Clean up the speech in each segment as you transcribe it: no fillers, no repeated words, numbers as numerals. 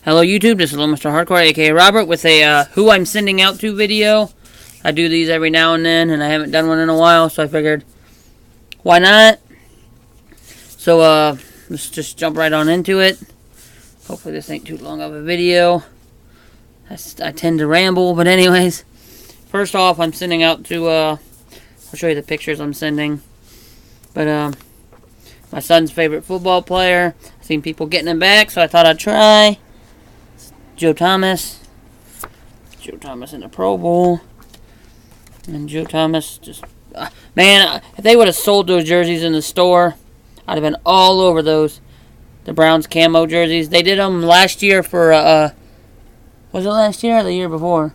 Hello YouTube, this is Little Mr. Hardcore, aka Robert, with a who I'm sending out to video. I do these every now and then, and I haven't done one in a while, so I figured, why not? So, let's just jump right on into it. Hopefully this ain't too long of a video. I tend to ramble, but anyways. First off, I'm sending out to, I'll show you the pictures I'm sending. But, my son's favorite football player. I've seen people getting him back, so I thought I'd try. Joe Thomas. Joe Thomas in the Pro Bowl. And Joe Thomas just... man, if they would have sold those jerseys in the store, I'd have been all over those. The Browns camo jerseys. They did them last year for... was it last year or the year before?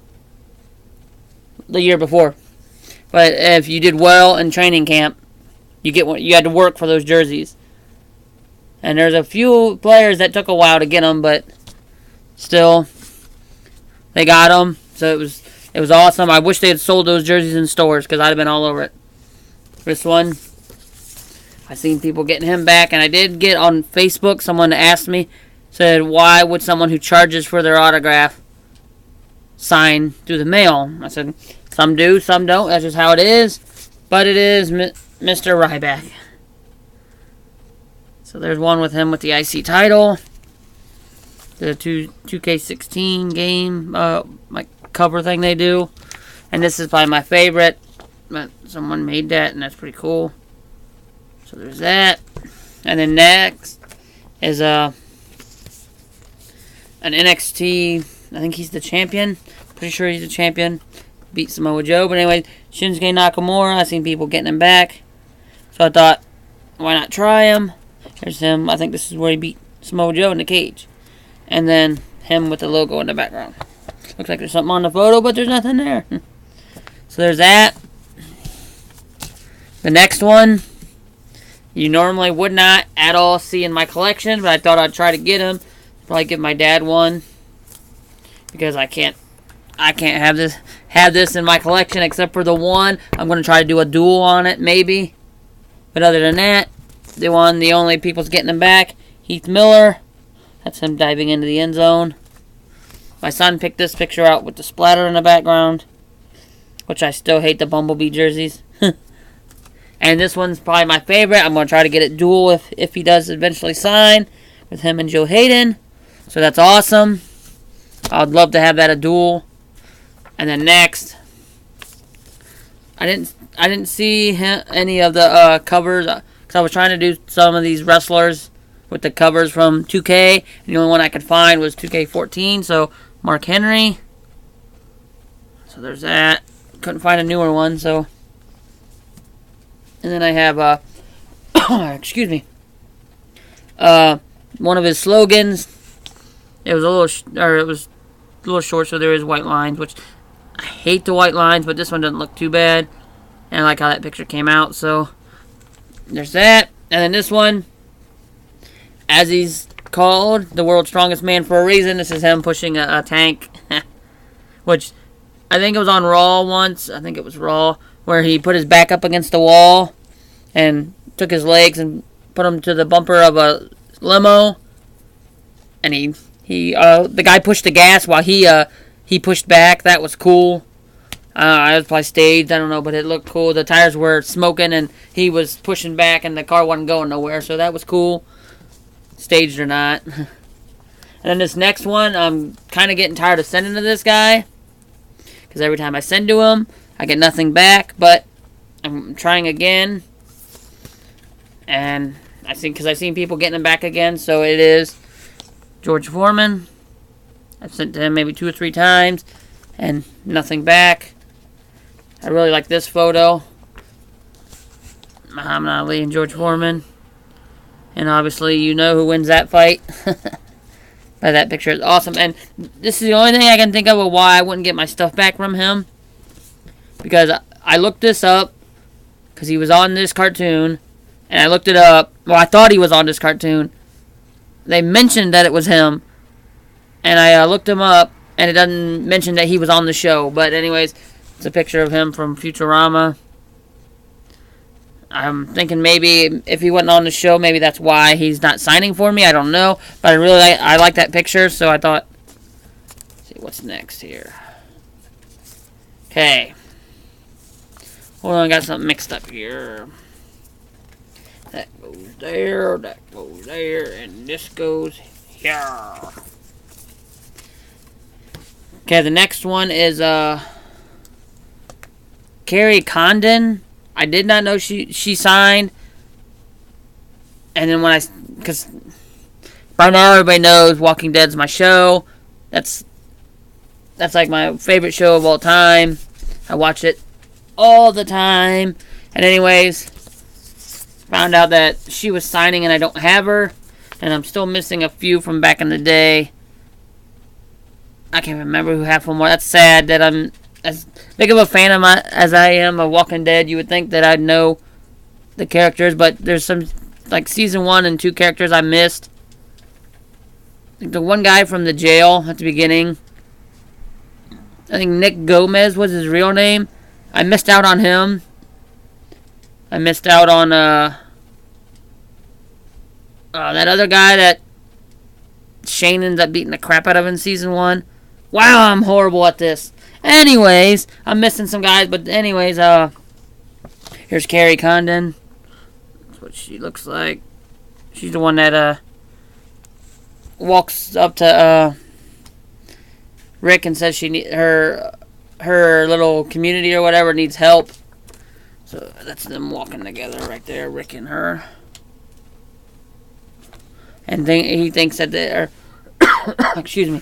The year before. But if you did well in training camp, you had to work for those jerseys. And there's a few players that took a while to get them, but... still, they got them, so it was awesome. I wish they had sold those jerseys in stores, because I'd have been all over it. This one, I seen people getting him back, and I did get on Facebook, someone asked me, said, why would someone who charges for their autograph sign through the mail? I said, some do, some don't, that's just how it is, but it is Mr. Ryback. So there's one with him with the IC title. The 2K16 game, like cover thing they do. And this is probably my favorite. But someone made that, and that's pretty cool. So there's that. And then next is an NXT. I think he's the champion. Pretty sure he's the champion. Beat Samoa Joe. But anyway, Shinsuke Nakamura. I've seen people getting him back. So I thought, why not try him? Here's him. I think this is where he beat Samoa Joe in the cage. And then him with the logo in the background. Looks like there's something on the photo, but there's nothing there. So there's that. The next one, you normally would not at all see in my collection, but I thought I'd try to get him. Probably give my dad one, because I can't have this in my collection except for the one. I'm going to try to do a duel on it, maybe. But other than that, the only people's getting him back, Heath Miller. That's him diving into the end zone. My son picked this picture out with the splatter in the background, which I still hate the Bumblebee jerseys. And this one's probably my favorite. I'm going to try to get it dual if he does eventually sign with him and Joe Hayden. So that's awesome. I'd love to have that a duel. And then next, I didn't see any of the covers, because I was trying to do some of these wrestlers with the covers from 2K, and the only one I could find was 2K14, so Mark Henry. So there's that. Couldn't find a newer one, so. And then I have, excuse me, one of his slogans. It was a little short, so there is white lines, which I hate the white lines, but this one doesn't look too bad. And I like how that picture came out, so there's that. And then this one, as he's called, the world's strongest man for a reason. This is him pushing a tank. Which, I think it was on Raw once. I think it was Raw. Where he put his back up against the wall. And took his legs and put them to the bumper of a limo. And the guy pushed the gas while he pushed back. That was cool. I was probably staged. I don't know. But it looked cool. The tires were smoking. And he was pushing back. And the car wasn't going nowhere. So that was cool. Staged or not. And then this next one, I'm kind of getting tired of sending to this guy, because every time I send to him, I get nothing back. But I'm trying again, and because I've seen people getting him back again. So it is George Foreman. I've sent to him maybe 2 or 3 times, and nothing back. I really like this photo. Muhammad Ali and George Foreman. And obviously, you know who wins that fight. But that picture is awesome. And this is the only thing I can think of why I wouldn't get my stuff back from him. Because I looked this up. Because he was on this cartoon. And I looked it up. Well, I thought he was on this cartoon. They mentioned that it was him. And I looked him up. And it doesn't mention that he was on the show. But anyways, it's a picture of him from Futurama. I'm thinking maybe if he wasn't on the show, maybe that's why he's not signing for me. I don't know, but I like that picture, so I thought. Let's see what's next here. Okay. Hold on, I got something mixed up here. That goes there, and this goes here. Okay, the next one is Carrie Condon. I did not know she signed. And then because by now everybody knows Walking Dead's my show. That's like my favorite show of all time. I watch it all the time. And anyways, found out that she was signing and I don't have her. And I'm still missing a few from back in the day. I can't remember who half of them were. That's sad that I'm as big of a fan of as I am of Walking Dead. You would think that I'd know the characters, but there's some like season 1 and 2 characters I missed. Like the one guy from the jail at the beginning. I think Nick Gomez was his real name. I missed out on him. I missed out on that other guy that Shane ends up beating the crap out of in season 1. Wow, I'm horrible at this. Anyways, I'm missing some guys, but anyways, here's Carrie Condon. That's what she looks like. She's the one that walks up to Rick and says she her little community or whatever needs help. So that's them walking together right there, Rick and her. And he thinks that they're excuse me.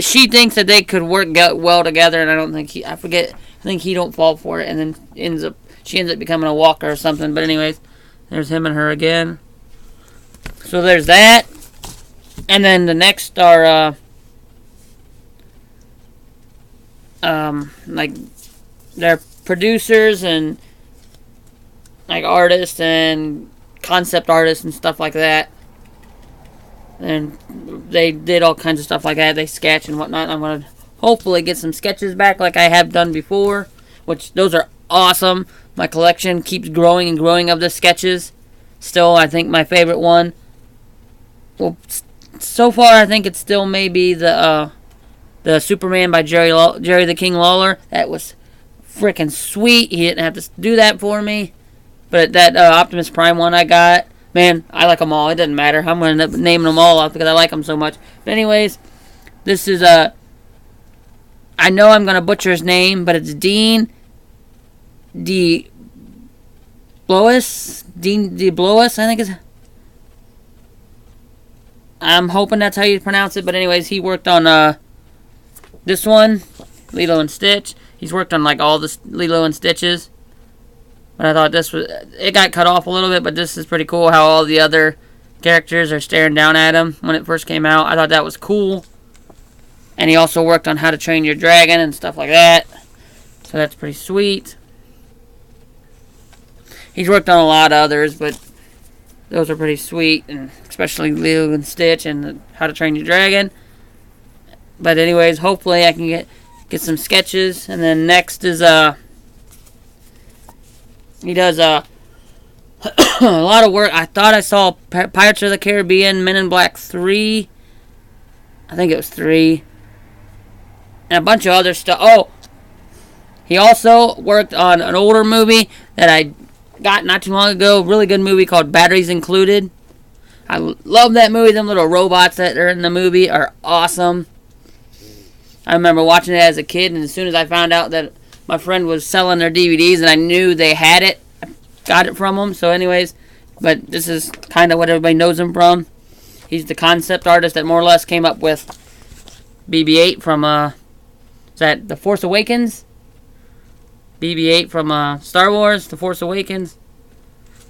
She thinks that they could work well together, and I don't think I think he don't fall for it, and then she ends up becoming a walker or something. But anyways, there's him and her again. So there's that, and then the next are like they're producers and like artists and concept artists and stuff like that. And they did all kinds of stuff like that. They sketch and whatnot. I'm going to hopefully get some sketches back like I have done before. Which, those are awesome. My collection keeps growing and growing of the sketches. Still, I think my favorite one. Well, so far I think it still may be the Superman by Jerry the King Lawler. That was freaking sweet. He didn't have to do that for me. But that Optimus Prime one I got. Man, I like them all. It doesn't matter. I'm going to end up naming them all off because I like them so much. But anyways, this is I know I'm going to butcher his name, but it's Dean D. Blois. Dean D. Blois, I think is. I'm hoping that's how you pronounce it. But anyways, he worked on this one, Lilo and Stitch. He's worked on like all the Lilo and Stitches. But I thought it got cut off a little bit, but this is pretty cool how all the other characters are staring down at him when it first came out. I thought that was cool. And he also worked on How to Train Your Dragon and stuff like that. So that's pretty sweet. He's worked on a lot of others, but those are pretty sweet, and especially Lilo and Stitch and How to Train Your Dragon. But anyways, hopefully I can get some sketches. And then next is he does a lot of work. I thought I saw Pirates of the Caribbean, Men in Black 3. I think it was 3. And a bunch of other stuff. Oh! He also worked on an older movie that I got not too long ago. Really good movie called Batteries Included. I love that movie. Them little robots that are in the movie are awesome. I remember watching it as a kid, and as soon as I found out that my friend was selling their DVDs and I knew they had it, I got it from them. So anyways, but this is kind of what everybody knows him from. He's the concept artist that more or less came up with BB-8 from, is that The Force Awakens? BB-8 from Star Wars, The Force Awakens.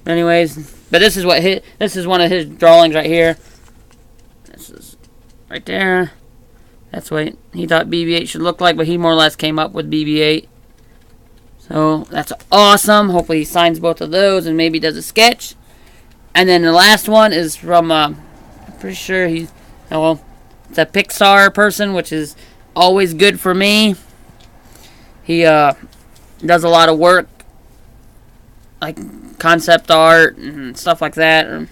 Anyways, but this is one of his drawings right here. This is right there. That's what he thought BB-8 should look like, but he more or less came up with BB-8. So that's awesome. Hopefully he signs both of those and maybe does a sketch. And then the last one is from, I'm pretty sure it's a Pixar person, which is always good for me. He does a lot of work like concept art and stuff like that, or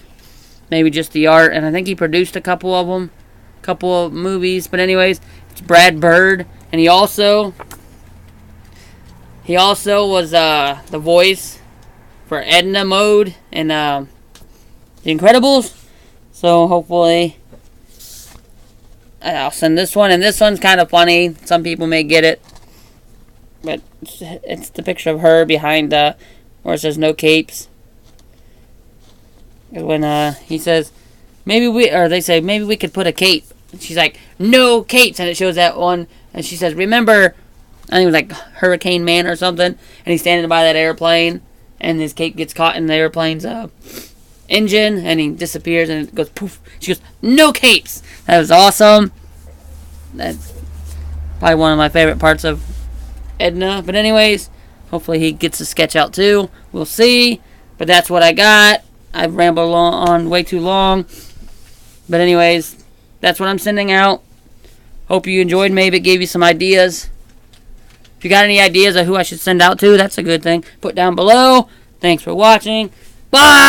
maybe just the art. And I think he produced a couple of them, couple of movies. But anyways, it's Brad Bird, and he also was the voice for Edna Mode in The Incredibles. So hopefully I'll send this one, and this one's kind of funny. Some people may get it, but it's the picture of her behind where it says no capes. When he says they say maybe we could put a cape, and she's like no capes, and it shows that one, and she says remember, I think it was like Hurricane Man or something, and he's standing by that airplane, and his cape gets caught in the airplane's engine, and he disappears, and it goes poof. She goes no capes. That was awesome. That's probably one of my favorite parts of Edna. But anyways, hopefully he gets the sketch out too. We'll see. But that's what I got. I've rambled on way too long. But anyways, that's what I'm sending out. Hope you enjoyed. Maybe it gave you some ideas. If you got any ideas of who I should send out to, that's a good thing. Put down below. Thanks for watching. Bye!